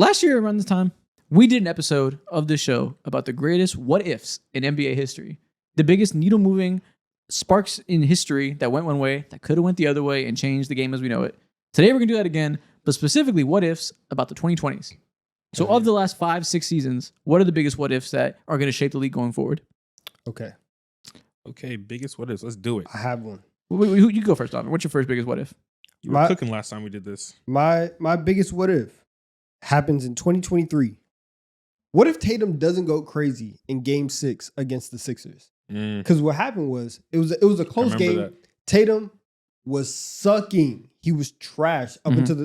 Last year around this time, we did an episode of this show about the greatest what-ifs in NBA history. The biggest needle-moving sparks in history that went one way, that could have went the other way and changed the game as we know it. Today we're going to do that again, but specifically what-ifs about the 2020s. So of the last 5-6 seasons, what are the biggest what-ifs that are going to shape the league going forward? Okay, biggest what-ifs. Let's do it. I have one. You go first, Donovan. What's your first biggest what-if? You were cooking last time we did this. My biggest what-if happens in 2023. What if Tatum doesn't go crazy in Game 6 against the Sixers? Because what happened was it was a close game. That. Tatum was sucking. He was trash up until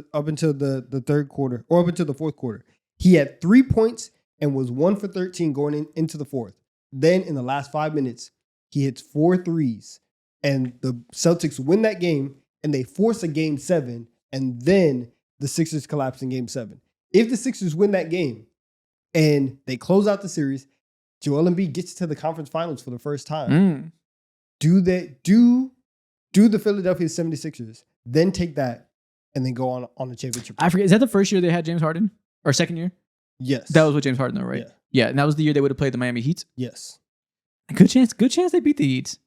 the third quarter or up until the fourth quarter. He had 3 points and was 1 for 13 going into the fourth. Then in the last 5 minutes, he hits 4 threes, and the Celtics win that game, and they force a Game 7, and then the Sixers collapse in Game 7. If the Sixers win that game and they close out the series, Joel Embiid gets to the conference finals for the first time. Do the Philadelphia 76ers, then take that and then go on the championship. I forget. Is that the first year they had James Harden? Or second year? Yes. That was with James Harden though, right? Yeah. And that was the year they would have played the Miami Heat? Yes. Good chance they beat the Heat.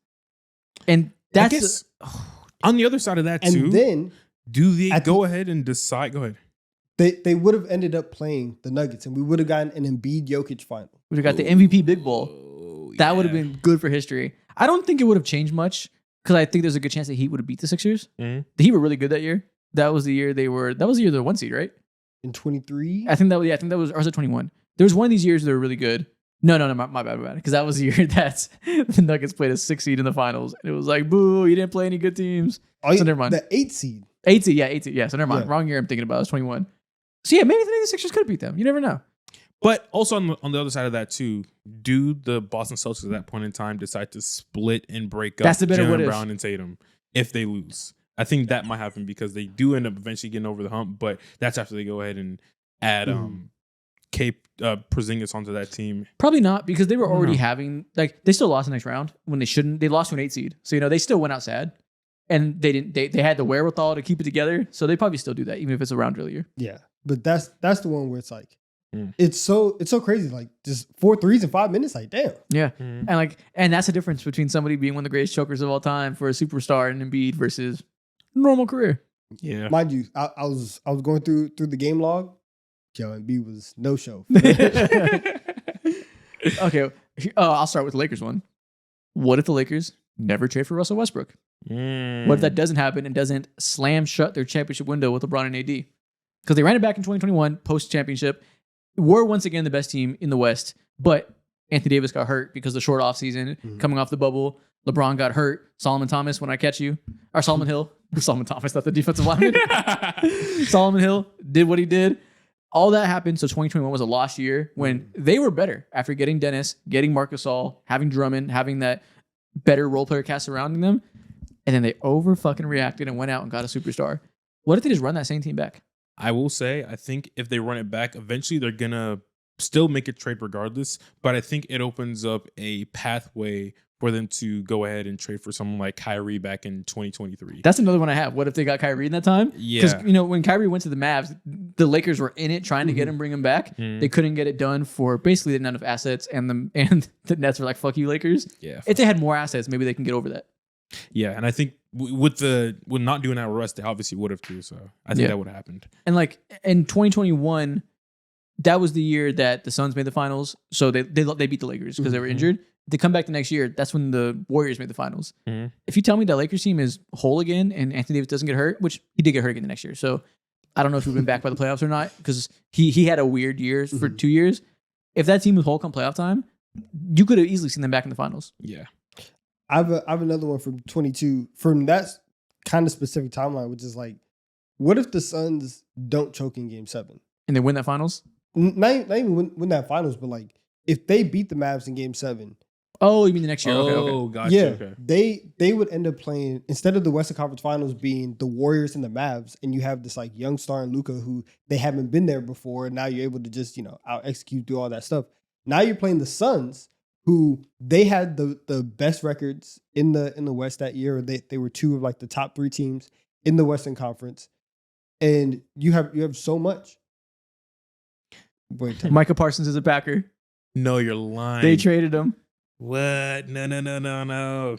And that's on the other side of that too. And then do they go ahead and decide? Go ahead. They would have ended up playing the Nuggets, and we would have gotten an Embiid Jokic final. We would have got the MVP Big Bowl. That would have been good for history. I don't think it would have changed much because I think there's a good chance the Heat would have beat the Sixers. The Heat were really good that year. That was the year they were the 1 seed, right? In 23? I think that was, or was it 21? There was one of these years they were really good. No, my bad. Because that was the year that the Nuggets played a 6 seed in the finals. And it was like, boo, you didn't play any good teams. So never mind. The 8 seed. 8 seed, yeah, 8 seed. Yeah, so never mind. Yeah. Wrong year I'm thinking about. It was 21. So yeah, maybe the Sixers could have beat them. You never know. But also on the other side of that too, do the Boston Celtics at that point in time decide to split and break up That's the better Jaylen Brown and Tatum if they lose? I think that might happen because they do end up eventually getting over the hump, but that's after they go ahead and add Porzingis onto that team. Probably not because they were already having they still lost the next round when they shouldn't. They lost to an 8 seed, so they still went out sad, and they didn't. They had the wherewithal to keep it together, so they probably still do that even if it's a round earlier. Yeah, but that's the one where it's like it's so crazy. Like just 4 threes in 5 minutes. Like damn. Yeah, and that's the difference between somebody being one of the greatest chokers of all time for a superstar and Embiid versus normal career. Yeah, mind you, I was going through the game log. Joe Embiid was no show. Okay, I'll start with the Lakers one. What if the Lakers never trade for Russell Westbrook? What if that doesn't happen and doesn't slam shut their championship window with LeBron and AD? Because they ran it back in 2021 post-championship. Were once again the best team in the West, but Anthony Davis got hurt because of the short offseason, coming off the bubble. LeBron got hurt. Solomon Thomas, when I catch you. Or Solomon Hill. Solomon Thomas, not the defensive lineman. Solomon Hill did what he did. All that happened, so 2021 was a lost year when they were better after getting Dennis, getting Marc Gasol, having Drummond, having that better role player cast surrounding them, and then they over-fucking reacted and went out and got a superstar. What if they just run that same team back? I will say, I think if they run it back, eventually they're going to still make a trade regardless, but I think it opens up a pathway for them to go ahead and trade for someone like Kyrie back in 2023. That's another one I have. What if they got Kyrie in that time? Yeah. Because, when Kyrie went to the Mavs, the Lakers were in it trying to get him, bring him back. They couldn't get it done for basically they didn't have enough assets, and the Nets were like, fuck you, Lakers. Yeah. If they had more assets, maybe they can get over that. Yeah, and I think with not doing that rest, they obviously would have too, so I think that would have happened. And in 2021, that was the year that the Suns made the finals, so they beat the Lakers because they were injured. They come back the next year. That's when the Warriors made the finals. If you tell me that Lakers team is whole again and Anthony Davis doesn't get hurt, which he did get hurt again the next year, so I don't know if we've been back by the playoffs or not because he had a weird year for 2 years. If that team was whole come playoff time, you could have easily seen them back in the finals. Yeah, I have another one from 22 from that kind of specific timeline, which is like, what if the Suns don't choke in Game 7 and they win that finals? Not even win that finals, but like if they beat the Mavs in Game 7. Oh, you mean the next year? Oh, gotcha. Yeah, okay. They would end up playing, instead of the Western Conference Finals being the Warriors and the Mavs, and you have this like young star in Luka who they haven't been there before, and now you're able to just out execute, do all that stuff. Now you're playing the Suns, who they had the best records in the West that year. They were 2 of like the top 3 teams in the Western Conference, and you have so much. Wait, Micah Parsons is a Packer. No, you're lying. They traded him. What? No.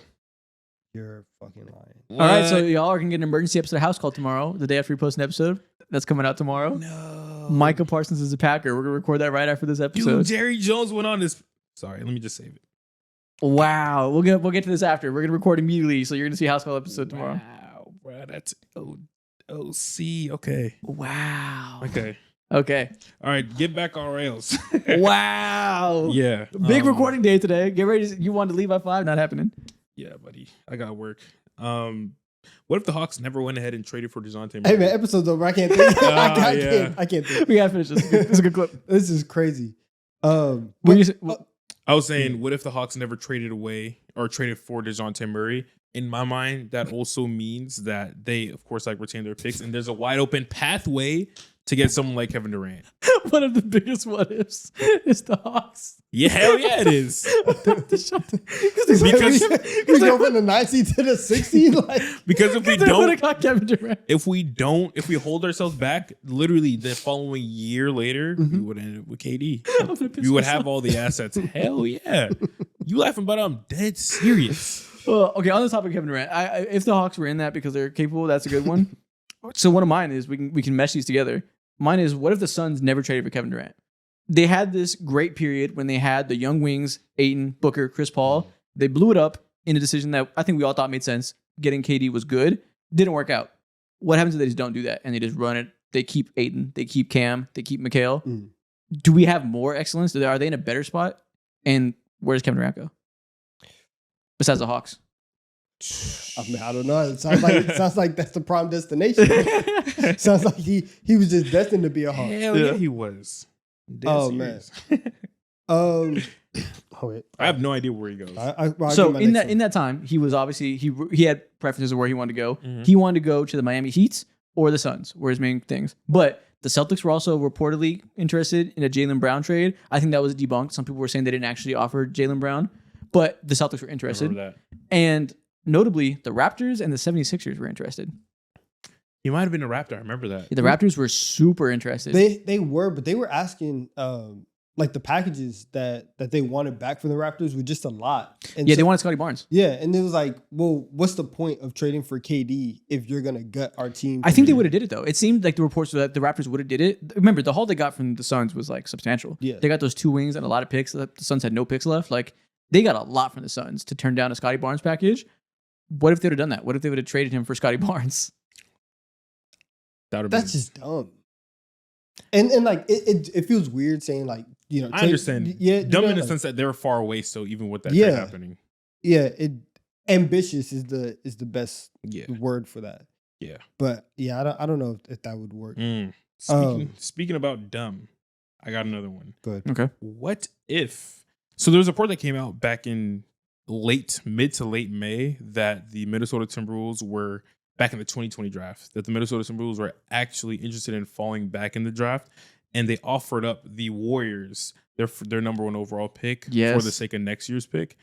you're fucking lying. What? All right, so y'all are going to get an emergency episode of House Call tomorrow, the day after we post an episode. That's coming out tomorrow. No. Micah Parsons is a Packer. We're going to record that right after this episode. Dude, Jerry Jones went on this. Sorry, let me just save it. Wow. We'll get to this after. We're going to record immediately, so you're going to see House Call episode tomorrow. Wow, bro. That's OC. Okay. Wow. Okay. All right, get back on rails. Wow. Yeah. Big recording day today. Get ready. You wanted to leave by 5? Not happening. Yeah, buddy. I got work. What if the Hawks never went ahead and traded for DeJounte Murray? Hey man, episode's over. I can't think. I can't think. We got to finish this. This is a good clip. This is crazy. I was saying, what if the Hawks never traded away or traded for DeJounte Murray? In my mind, that also means that they, of course, like retain their picks, and there's a wide open pathway to get someone like Kevin Durant. One of the biggest what ifs is the Hawks. Yeah, hell yeah, it is. Because we go from the 9 seed to the 6 seed. Like, because if we got Kevin Durant. if we hold ourselves back, literally the following year later, we would end up with KD. We would have all the assets. Hell yeah. You laughing, but I'm dead serious. Okay, on the topic of Kevin Durant, if the Hawks were in that because they're capable, that's a good one. So one of mine is we can mesh these together. Mine is, what if the Suns never traded for Kevin Durant? They had this great period when they had the young wings, Ayton, Booker, Chris Paul. They blew it up in a decision that I think we all thought made sense. Getting KD was good. Didn't work out. What happens if they just don't do that and they just run it? They keep Ayton, they keep Cam, they keep Mikal. Do we have more excellence? Are they in a better spot? And where does Kevin Durant go? Besides the Hawks. I mean, I don't know. It sounds like that's the prime destination. Sounds like he was just destined to be a Hawk. Hell yeah, he was. Oh man. Wait. I have no idea where he goes. So in that time, he was obviously he had preferences of where he wanted to go. Mm-hmm. He wanted to go to the Miami Heat or the Suns, were his main things. But the Celtics were also reportedly interested in a Jaylen Brown trade. I think that was debunked. Some people were saying they didn't actually offer Jaylen Brown, but the Celtics were interested. I remember that. And notably, the Raptors and the 76ers were interested. He might have been a Raptor. I remember that. The Raptors were super interested. They were, but they were asking like the packages that they wanted back from the Raptors were just a lot. And they wanted Scotty Barnes. Yeah, and it was like, well, what's the point of trading for KD if you're gonna gut our team? I think they would have did it though. It seemed like the reports were that the Raptors would have did it. Remember, the haul they got from the Suns was like substantial. Yeah, they got those 2 wings and a lot of picks. The Suns had no picks left. Like they got a lot from the Suns to turn down a Scotty Barnes package. What if they would have done that? What if they would have traded him for Scotty Barnes? That's just dumb. And like it feels weird saying like, you know, I understand. Yeah, dumb in the sense that they're far away. So even with that trade happening, ambitious is the best word for that. Yeah, but yeah, I don't know if that would work. Speaking about dumb, I got another one. Good. Okay. What if? So there was a report that came out back in mid to late May that the Minnesota Timberwolves were back in the 2020 draft, that the Minnesota Timberwolves were actually interested in falling back in the draft, and they offered up the Warriors their number 1 overall pick for the sake of next year's pick.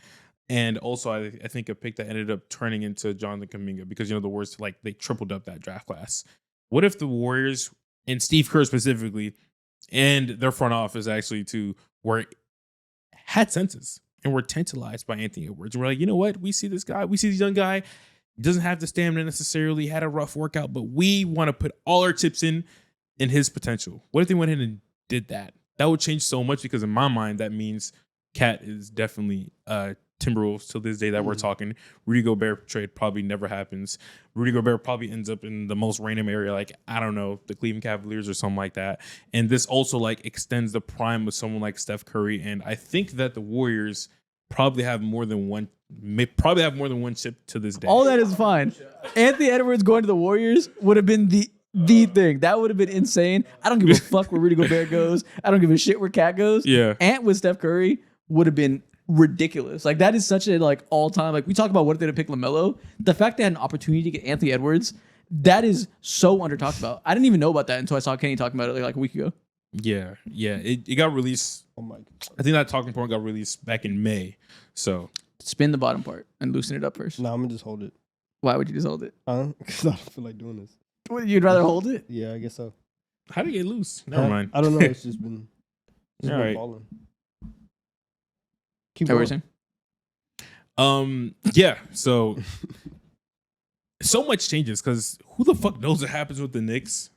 And also, I think a pick that ended up turning into Jonathan Kuminga because, you know, the Warriors, like, they tripled up that draft class. What if the Warriors, and Steve Kerr specifically, and their front office actually too, had senses and were tantalized by Anthony Edwards? And we're like, you know what? We see this guy. We see this young guy. Doesn't have the stamina necessarily, had a rough workout, but we want to put all our chips in his potential. What if they went ahead and did that? That would change so much because in my mind, that means Cat is definitely Timberwolves till this day that we're talking. Rudy Gobert trade probably never happens. Rudy Gobert probably ends up in the most random area, like, I don't know, the Cleveland Cavaliers or something like that. And this also like extends the prime of someone like Steph Curry. And I think that the Warriors probably have more than one chip to this day. All that is fine. Anthony Edwards going to the Warriors would have been the thing. That would have been insane. I don't give a fuck where Rudy Gobert goes. I don't give a shit where Cat goes. Yeah. Ant with Steph Curry would have been ridiculous. Like that is such a like all time. Like we talk about what if they had picked LaMelo. The fact they had an opportunity to get Anthony Edwards, that is so under talked about. I didn't even know about that until I saw Kenny talking about it like a week ago. Yeah. It got released. Oh my! I think that talking point got released back in May. So spin the bottom part and loosen it up first. No, I'm gonna just hold it. Why would you just hold it? Because I don't feel like doing this. You'd rather hold it? Yeah, I guess so. How do you get loose? Never mind. I don't know. It's just been. All right. Keep going. Yeah. So much changes because who the fuck knows what happens with the Knicks?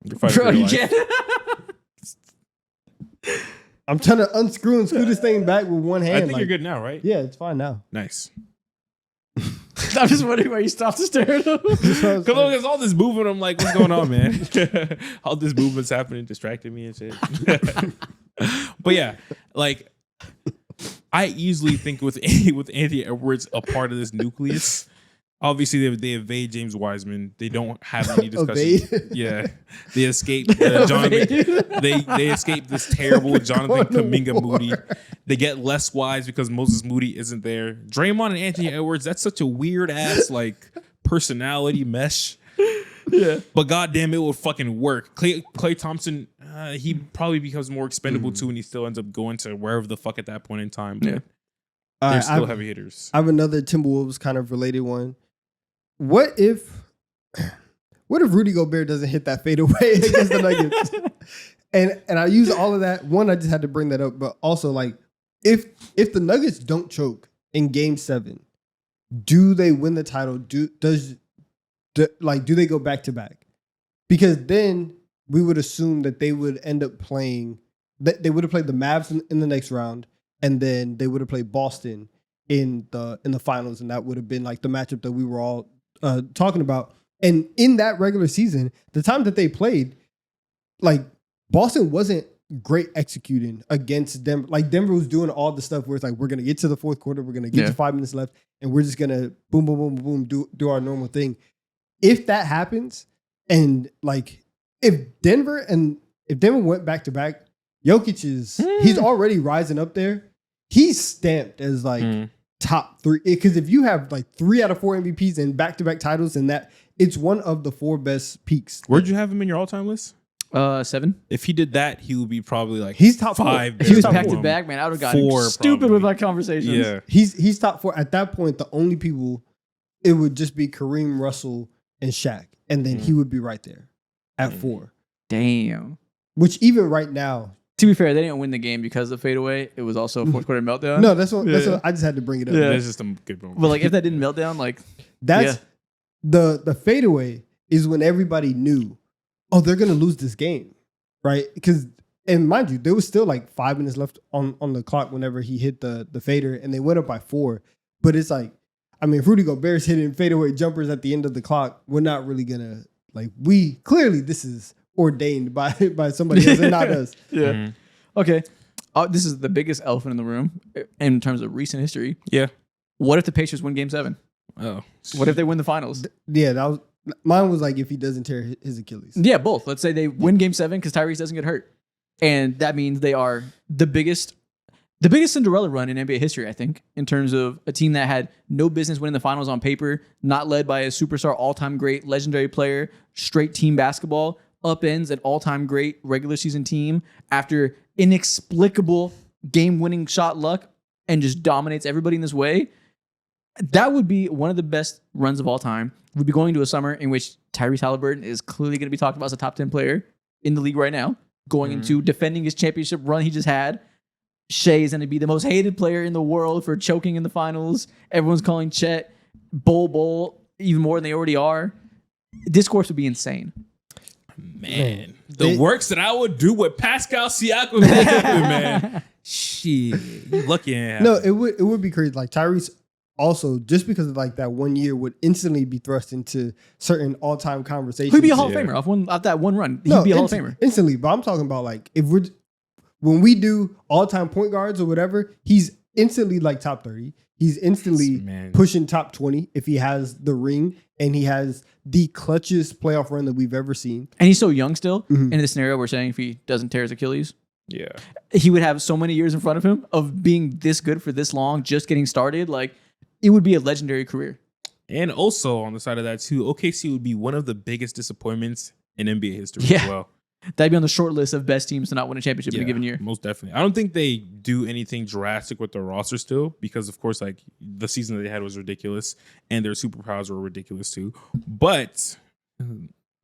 Bro, you can't. I'm trying to unscrew and screw this thing back with one hand. I think you're good now, right? Yeah, it's fine now. Nice. I'm just wondering why you stopped to stare at him. Because there's all this movement. I'm like, what's going on, man? All this movement's happening, distracting me and shit. But yeah, like I easily think with Anthony Edwards a part of this nucleus. Obviously, they evade James Wiseman. They don't have any discussion. Yeah, they escape Jonathan. They escape this terrible Jonathan Kuminga Moody. They get less wise because Moses Moody isn't there. Draymond and Anthony Edwards. That's such a weird ass like personality mesh. Yeah, but goddamn, it would fucking work. Klay Thompson, he probably becomes more expendable too, and he still ends up going to wherever the fuck at that point in time. But they're still heavy hitters. I have another Timberwolves kind of related one. What if Rudy Gobert doesn't hit that fadeaway against the Nuggets? And I use all of that. One, I just had to bring that up, but also like if the Nuggets don't choke in Game 7, do they win the title? Do they go back to back? Because then we would assume that they would end up playing. That they would have played the Mavs in the next round, and then they would have played Boston in the finals, and that would have been like the matchup that we were all talking about. And in that regular season, the time that they played, like Boston wasn't great executing against Denver. Like Denver was doing all the stuff where it's like, we're going to get to the fourth quarter, we're going to get to 5 minutes left, and we're just going to boom, boom, boom, boom, do our normal thing. If that happens, and like if Denver went back to back, Jokic he's already rising up there. He's stamped as like top 3. Because if you have like 3 out of 4 MVPs and back-to-back titles, and that it's one of the 4 best peaks. Where'd you have him in your all-time list? 7. If he did that, he would be probably like he's top 5. If he was back to back, man, I would have gotten 4 stupid probably. with my conversations. Yeah, he's top 4. At that point, the only people, it would just be Kareem, Russell, and Shaq, and then he would be right there at 4. Damn. Which even right now, to be fair, they didn't win the game because of fadeaway. It was also a fourth quarter meltdown. No, that's what I just had to bring it up. Yeah. That's just a good moment. But like, if that didn't melt down, like that's the fadeaway is when everybody knew, oh, they're gonna lose this game, right? Because, and mind you, there was still like 5 minutes left on the clock whenever he hit the fader, and they went up by 4. But it's like, I mean, if Rudy Gobert's hitting fadeaway jumpers at the end of the clock, we're not really gonna like. We clearly this is ordained by somebody else and not us. Yeah. Mm-hmm. Okay. This is the biggest elephant in the room in terms of recent history. Yeah. What if the Pacers win Game 7? Oh. What if they win the finals? Yeah, that was mine. Was like if he doesn't tear his Achilles. Yeah, both. Let's say they win Game 7 because Tyrese doesn't get hurt, and that means they are the biggest Cinderella run in NBA history. I think in terms of a team that had no business winning the finals on paper, not led by a superstar, all-time great, legendary player, straight team basketball, upends an all-time great regular season team after inexplicable game-winning shot luck and just dominates everybody in this way. That would be one of the best runs of all time. We'd be going to a summer in which Tyrese Halliburton is clearly going to be talked about as a top 10 player in the league right now, going into defending his championship run he just had. Shea is going to be the most hated player in the world for choking in the finals. Everyone's calling Chet Bull even more than they already are. Discourse would be insane. Man, the works that I would do with Pascal Siakam, man. Shit, you lucky. No, it would be crazy. Like Tyrese also, just because of like that 1 year, would instantly be thrust into certain all-time conversations. He'd be a Hall of Famer off that one run. He'd be a Hall of Famer instantly. But I'm talking about like when we do all-time point guards or whatever, he's instantly like top 30. He's instantly pushing top 20 if he has the ring and he has the clutchest playoff run that we've ever seen. And he's so young still. In the scenario we're saying if he doesn't tear his Achilles, he would have so many years in front of him of being this good for this long, just getting started. Like, it would be a legendary career. And also on the side of that too, OKC would be one of the biggest disappointments in NBA history as well. That'd be on the short list of best teams to not win a championship in a given year. Most definitely. I don't think they do anything drastic with their roster still because, of course, like the season that they had was ridiculous and their superpowers were ridiculous too. But I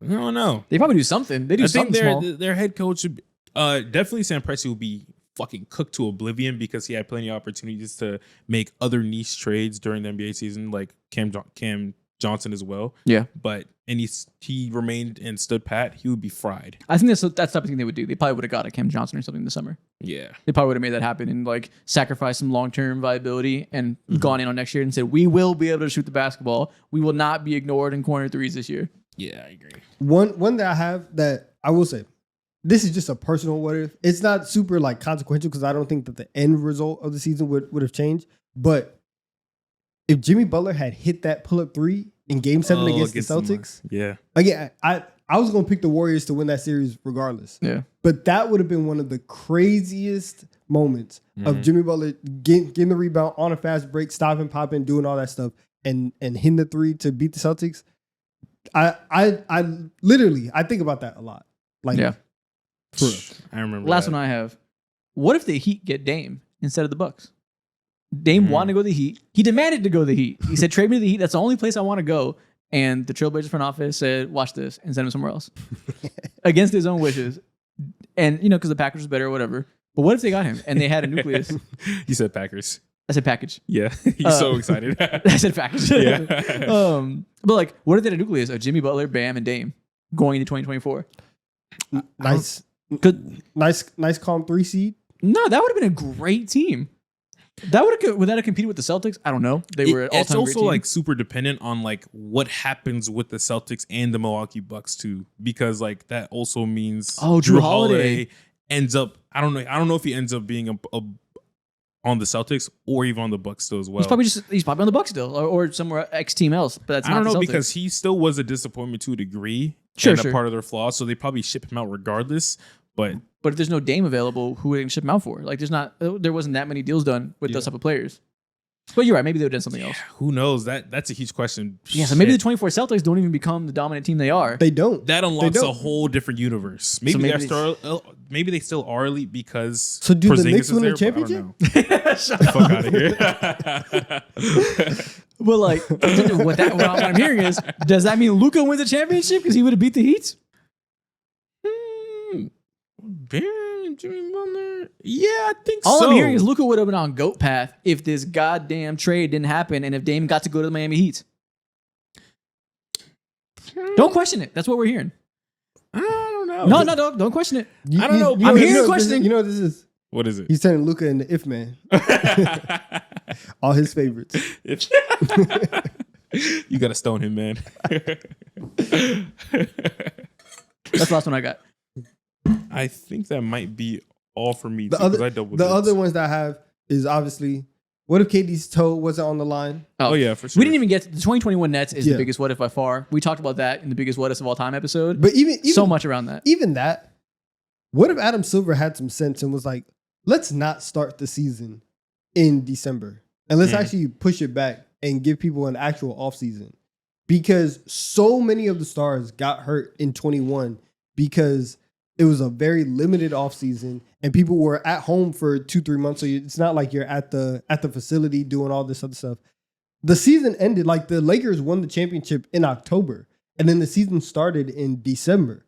don't know. They probably do something. They do something small. Their head coach, Definitely Sam Presti will be fucking cooked to oblivion because he had plenty of opportunities to make other niche trades during the NBA season, like Cam Johnson as well. Yeah. But he remained and stood pat. He would be fried. I think that's the type of thing they would do. They probably would have got a Cam Johnson or something this summer. Yeah. They probably would have made that happen and like sacrificed some long-term viability and gone in on next year and said, we will be able to shoot the basketball. We will not be ignored in corner threes this year. Yeah, I agree. One that I have that I will say, this is just a personal what if. It's not super like consequential because I don't think that the end result of the season would have changed. But if Jimmy Butler had hit that pull-up 3 in Game 7 against the Celtics, again, I was going to pick the Warriors to win that series regardless. Yeah. But that would have been one of the craziest moments of Jimmy Butler getting the rebound on a fast break, stopping, popping, doing all that stuff, and hitting the 3 to beat the Celtics. I literally think about that a lot. Like, yeah. For real. I remember. Last one I have. What if the Heat get Dame instead of the Bucks? Dame wanted to go to the Heat. He demanded to go to the Heat. He said, trade me to the Heat. That's the only place I want to go. And the Trailblazers front office said, watch this, and send him somewhere else. Against his own wishes. And, because the Packers was better or whatever. But what if they got him and they had a nucleus? You said Packers. I said package. Yeah. He's so excited. I said package. Yeah. But like, what if they had a nucleus of Jimmy Butler, Bam, and Dame going into 2024? Nice calm 3 seed. No, that would have been a great team. Would that have competed with the Celtics? I don't know. They were all-time It's also great team. like super dependent on like what happens with the Celtics and the Milwaukee Bucks too, because like that also means Drew Holiday ends up. I don't know if he ends up being on the Celtics or even on the Bucks still as well. He's probably on the Bucks still or somewhere X team else. But that's I don't not know the Celtics. because he still was a disappointment to a degree. Sure. A part of their flaws, so they probably ship him out regardless. But if there's no Dame available, who would they ship him out for? Like there wasn't that many deals done with those type of players. But you're right. Maybe they would have done something else. Who knows? That's a huge question. Yeah, so maybe the 24 Celtics don't even become the dominant team they are. They don't. That unlocks a whole different universe. Maybe they still are elite because so do Porzingis the Knicks win the there, championship? Shut the fuck out of here. But like, what I'm hearing is, does that mean Luka wins the championship because he would have beat the Heat? Jimmy Butler? Yeah, I think All so. I'm hearing is Luka would have been on GOAT path if this goddamn trade didn't happen and if Dame got to go to the Miami Heat. Don't question it. That's what we're hearing. I don't know. No, don't question it. I don't know. I'm hearing questioning. You know what this is? What is it? He's turning Luka into If Man. All his favorites. You got to stone him, man. That's the last one I got. I think that might be all for me. The other ones that I have is obviously, what if KD's toe wasn't on the line? Oh yeah, for sure. We didn't even get to the 2021 Nets is the biggest what if by far. We talked about that in the biggest what ifs of all time episode. But even so much around that. Even that, what if Adam Silver had some sense and was like, let's not start the season in December and let's actually push it back and give people an actual offseason? Because so many of the stars got hurt in 21 because it was a very limited offseason and people were at home for 2-3 months. So it's not like you're at the facility doing all this other stuff. The season ended, like the Lakers won the championship in October and then the season started in December.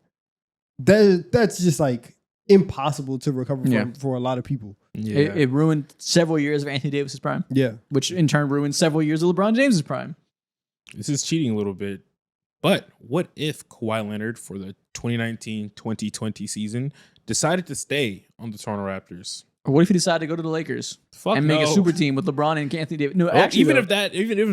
That's just like impossible to recover from for a lot of people. Yeah. It ruined several years of Anthony Davis's prime. Yeah. Which in turn ruined several years of LeBron James's prime. This is cheating a little bit. But what if Kawhi Leonard for the 2019-2020 season decided to stay on the Toronto Raptors? Or what if he decided to go to the Lakers make a super team with LeBron and Anthony Davis? No, actually, even if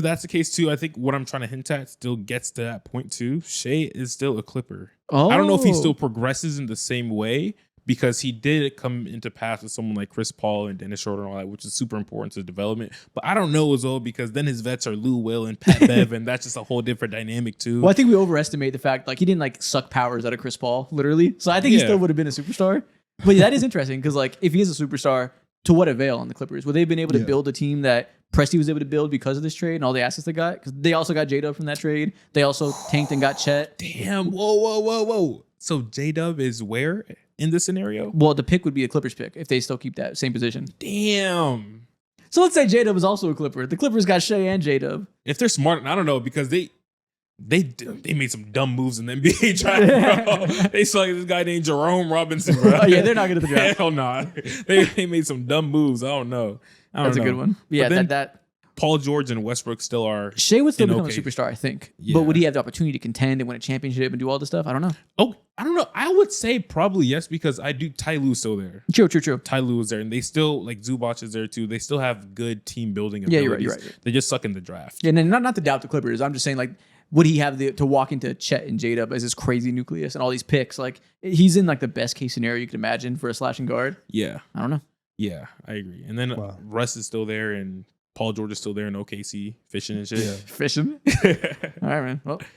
that's the case too, I think what I'm trying to hint at still gets to that point too. Shea is still a Clipper. Oh. I don't know if he still progresses in the same way because he did come into paths with someone like Chris Paul and Dennis Schroeder and all that, which is super important to development. But I don't know as well because then his vets are Lou Will and Pat Bev, and that's just a whole different dynamic too. Well, I think we overestimate the fact like he didn't like suck powers out of Chris Paul, literally. So I think he still would have been a superstar. But that is interesting because like if he is a superstar, to what avail on the Clippers? Would they have been able to build a team that Presti was able to build because of this trade and all the assets they got? Because they also got J-Dub from that trade. They also tanked and got Chet. Damn. Whoa. So J-Dub is where in this scenario? Well, the pick would be a Clippers pick if they still keep that same position. Damn. So let's say J-Dub is also a Clipper. The Clippers got Shea and J-Dub. If they're smart, I don't know because they They made some dumb moves in the NBA draft, bro. They selected this guy named Jerome Robinson, bro. Oh, yeah, they're not good at the draft. Hell nah. They made some dumb moves. I don't know. That's a good one. Yeah, that Paul George and Westbrook still are. Shea would still become a superstar, I think. Yeah. But would he have the opportunity to contend and win a championship and do all this stuff? I don't know. Oh, I don't know. I would say probably yes because Ty Lue's still there. True. Ty Lue is there, and they still Zubac is there too. They still have good team building Yeah, abilities. you're right. They just suck in the draft. Yeah, and not to doubt the Clippers. I'm just saying, like, would he have to walk into Chet and Jada as this crazy nucleus and all these picks? Like, he's in like the best case scenario you could imagine for a slashing guard. Yeah, I don't know. Yeah, I agree. And then Russ is still there, and Paul George is still there in OKC fishing and shit. Yeah. Fishing. All right, man. Well,